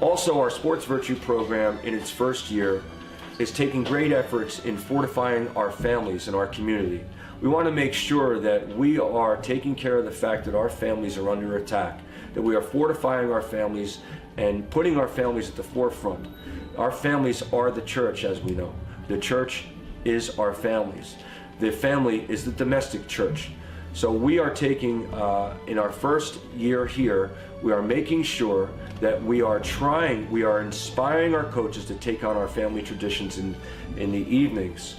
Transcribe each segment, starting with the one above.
Also, our sports virtue program in its first year is taking great efforts in fortifying our families and our community. We want to make sure that we are taking care of the fact that our families are under attack, that we are fortifying our families and putting our families at the forefront. Our families are the church, as we know. The church is our families. The family is the domestic church. So we are taking, in our first year here, we are making sure that we are inspiring our coaches to take on our family traditions in the evenings.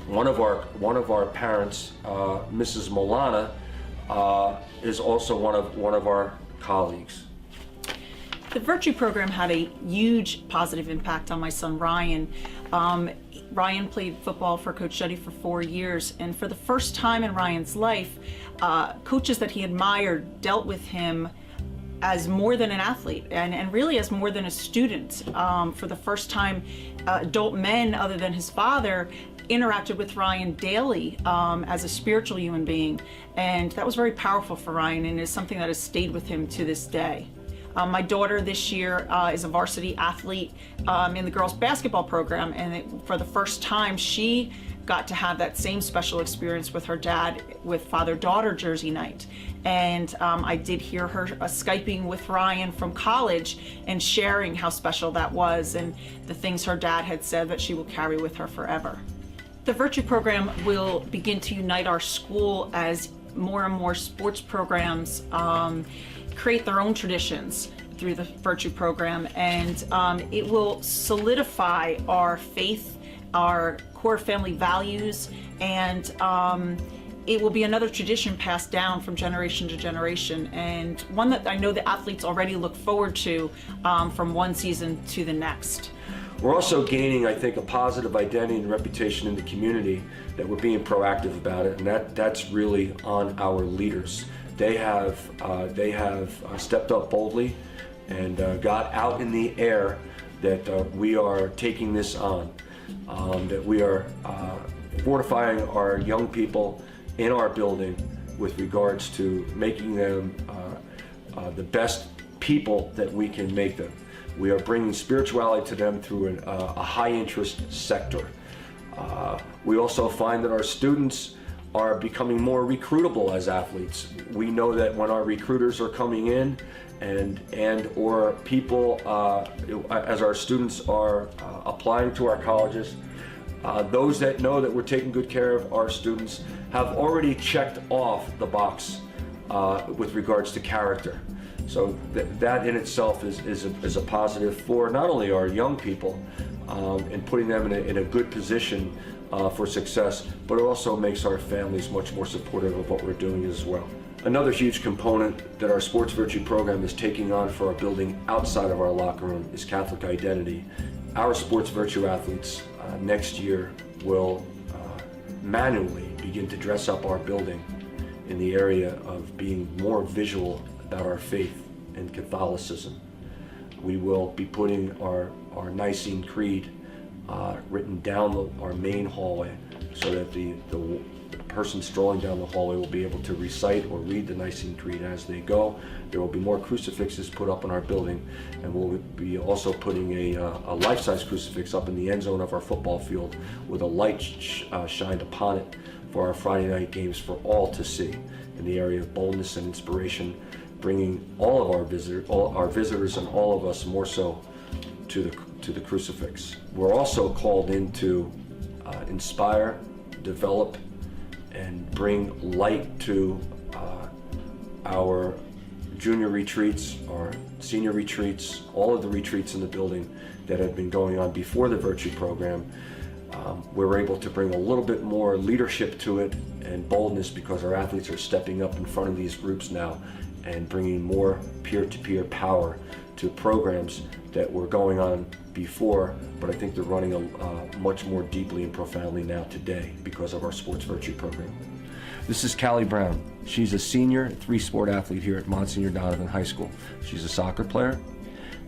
One of our parents, Mrs. Molana, is also one of our colleagues. The Virtue Program had a huge positive impact on my son Ryan. Ryan played football for Coach Jetty for 4 years, and for the first time in Ryan's life, coaches that he admired dealt with him as more than an athlete and really as more than a student. For the first time, adult men other than his father interacted with Ryan daily as a spiritual human being, and that was very powerful for Ryan and is something that has stayed with him to this day. My daughter this year is a varsity athlete in the girls basketball program, and for the first time she got to have that same special experience with her dad with father-daughter jersey night. And I did hear her Skyping with Ryan from college and sharing how special that was and the things her dad had said that she will carry with her forever. The Virtue Program will begin to unite our school as more and more sports programs create their own traditions through the Virtue Program, and it will solidify our faith, our core family values, and it will be another tradition passed down from generation to generation, and one that I know the athletes already look forward to from one season to the next. We're also gaining, I think, a positive identity and reputation in the community that we're being proactive about it, and that's really on our leaders. They have stepped up boldly and got out in the air that we are taking this on, that we are fortifying our young people in our building with regards to making them the best people that we can make them. We are bringing spirituality to them through a high interest sector. We also find that our students are becoming more recruitable as athletes. We know that when our recruiters are coming in or people, as our students are applying to our colleges, those that know that we're taking good care of our students have already checked off the box with regards to character. So that in itself is a positive for not only our young people and putting them in a good position for success, but it also makes our families much more supportive of what we're doing as well. Another huge component that our Sports Virtue Program is taking on for our building outside of our locker room is Catholic identity. Our Sports Virtue athletes next year will manually begin to dress up our building in the area of being more visual about our faith and Catholicism. We will be putting our Nicene Creed written down our main hallway so that the person strolling down the hallway will be able to recite or read the Nicene Creed as they go. There will be more crucifixes put up in our building, and we'll be also putting a life-size crucifix up in the end zone of our football field with a light shined upon it for our Friday night games for all to see in the area of boldness and inspiration, bringing all of our visitors and all of us more so to the crucifix. We're also called in to inspire, develop, and bring light to our junior retreats, our senior retreats, all of the retreats in the building that have been going on before the Virtue Program. We're able to bring a little bit more leadership to it and boldness because our athletes are stepping up in front of these groups now and bringing more peer-to-peer power to programs that were going on before, but I think they're running much more deeply and profoundly now today because of our Sports Virtue Program. This is Callie Brown. She's a senior three-sport athlete here at Monsignor Donovan High School. She's a soccer player.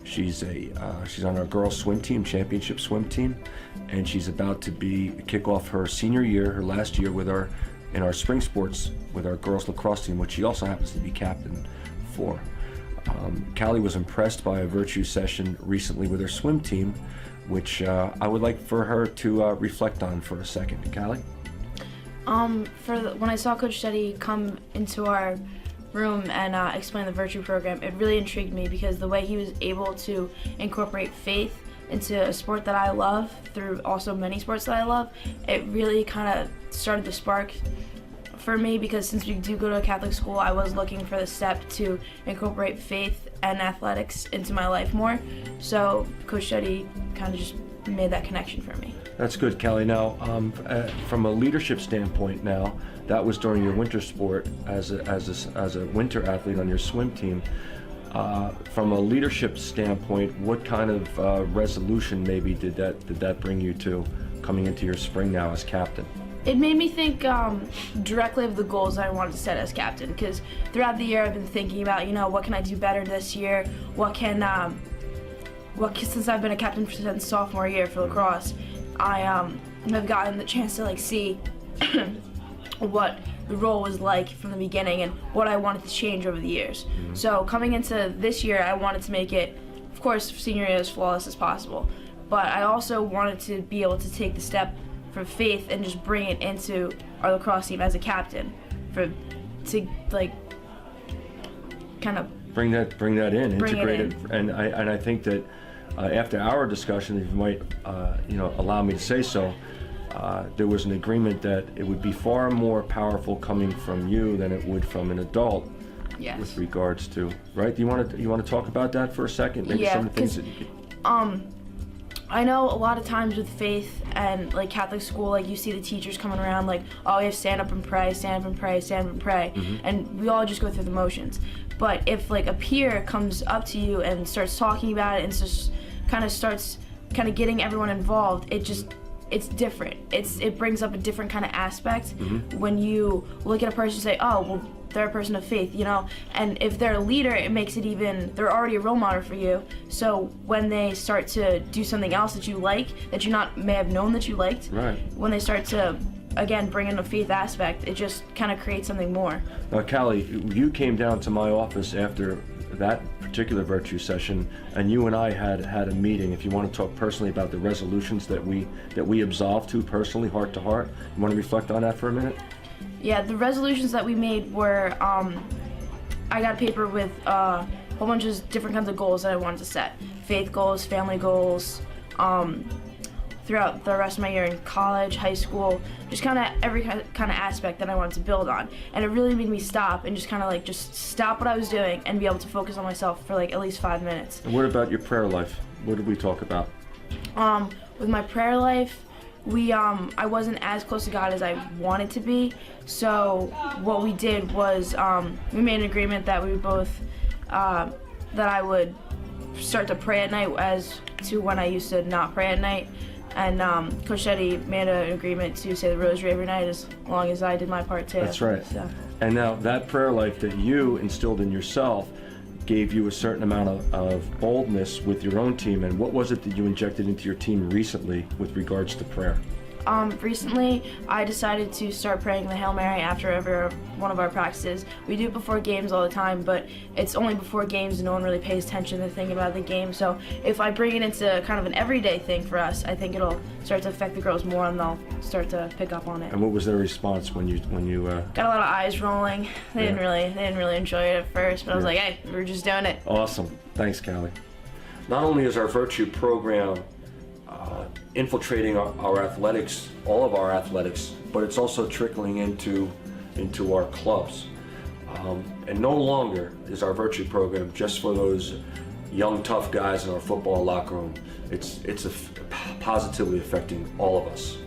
She's on our girls swim team, championship swim team, and she's about to kick off her senior year, her last year in our spring sports with our girls lacrosse team, which she also happens to be captain for. Callie was impressed by a virtue session recently with her swim team, which I would like for her to reflect on for a second. Callie? When I saw Coach Shetty come into our room and explain the virtue program, it really intrigued me because the way he was able to incorporate faith into a sport that I love through also many sports that I love, it really kind of started the spark for me, because since we do go to a Catholic school, I was looking for the step to incorporate faith and athletics into my life more. So Coach Shetty kind of just made that connection for me. That's good, Callie. Now, from a leadership standpoint now, that was during your winter sport as a winter athlete on your swim team. From a leadership standpoint, what kind of resolution maybe did that bring you to coming into your spring now as captain? It made me think directly of the goals I wanted to set as captain, because throughout the year I've been thinking about, what can I do better this year? Since I've been a captain since sophomore year for lacrosse, I have gotten the chance to see what the role was like from the beginning and what I wanted to change over the years. Mm-hmm. So coming into this year, I wanted to make it, of course, senior year as flawless as possible, but I also wanted to be able to take the step for faith and just bring it into our lacrosse team as a captain, to kind of bring that in, integrate it. In. And I think that after our discussion, if you might allow me to say so, there was an agreement that it would be far more powerful coming from you than it would from an adult. Yes. With regards to, right? Do you want to talk about that for a second? Maybe yeah, some of the things that you could... I know a lot of times with faith and Catholic school, you see the teachers coming around oh, you have to stand up and pray, stand up and pray, stand up and pray, mm-hmm. and we all just go through the motions. But if a peer comes up to you and starts talking about it and just starts getting everyone involved, it's different. It brings up a different kind of aspect mm-hmm. when you look at a person and say, oh, well, they're a person of faith, and if they're a leader, it makes it they're already a role model for you. So when they start to do something else that you like, that you may have known that you liked, right. When they start to, again, bring in a faith aspect, it just kind of creates something more. Now, Callie, you came down to my office after that particular virtue session, and you and I had a meeting. If you want to talk personally about the resolutions that we absolved to personally, heart to heart, you want to reflect on that for a minute? Yeah, the resolutions that we made were, I got a paper with a whole bunch of different kinds of goals that I wanted to set. Faith goals, family goals, throughout the rest of my year in college, high school, just every kind of aspect that I wanted to build on. And it really made me stop and just stop what I was doing and be able to focus on myself for at least 5 minutes. And what about your prayer life? What did we talk about? With my prayer life, I wasn't as close to God as I wanted to be, so what we did was we made an agreement that we both that I would start to pray at night as to when I used to not pray at night, and Coach Shetty made an agreement to say the rosary every night as long as I did my part too. That's right. So. And now that prayer life that you instilled in yourself gave you a certain amount of boldness with your own team, and what was it that you injected into your team recently with regards to prayer? Recently, I decided to start praying the Hail Mary after every one of our practices. We do it before games all the time, but it's only before games and no one really pays attention to thinking about the game. So if I bring it into kind of an everyday thing for us, I think it'll start to affect the girls more and they'll start to pick up on it. And what was their response when you got a lot of eyes rolling. They didn't really enjoy it at first, but I was like, hey, we're just doing it. Awesome. Thanks, Callie. Not only is our virtue program infiltrating our athletics, all of our athletics, but it's also trickling into our clubs. And no longer is our virtue program just for those young, tough guys in our football locker room. It's positively affecting all of us.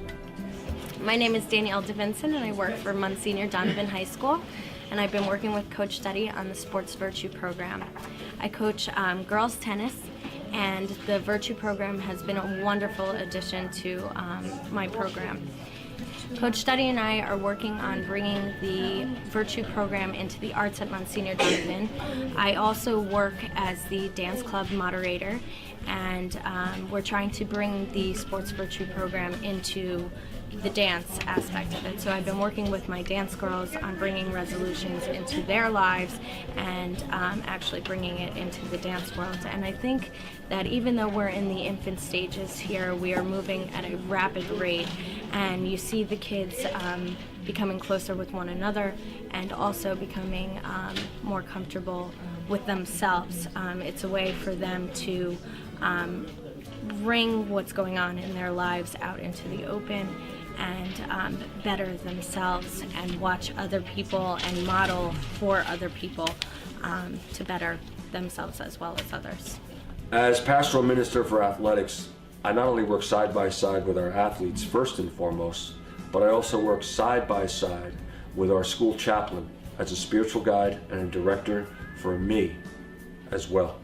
My name is Danielle DeVinson, and I work for Monsignor Donovan High School, and I've been working with Coach Shetty on the Sports Virtue program. I coach girls tennis, and the Virtue program has been a wonderful addition to my program. Coach Shetty and I are working on bringing the Virtue program into the arts at Monsignor Donovan. I also work as the dance club moderator, and we're trying to bring the Sports Virtue program into the dance aspect of it. So I've been working with my dance girls on bringing resolutions into their lives and actually bringing it into the dance world. And I think that even though we're in the infant stages here, we are moving at a rapid rate, and you see the kids becoming closer with one another and also becoming more comfortable with themselves. It's a way for them to bring what's going on in their lives out into the open and better themselves and watch other people and model for other people to better themselves as well as others. As pastoral minister for athletics, I not only work side by side with our athletes first and foremost, but I also work side by side with our school chaplain as a spiritual guide and a director for me as well.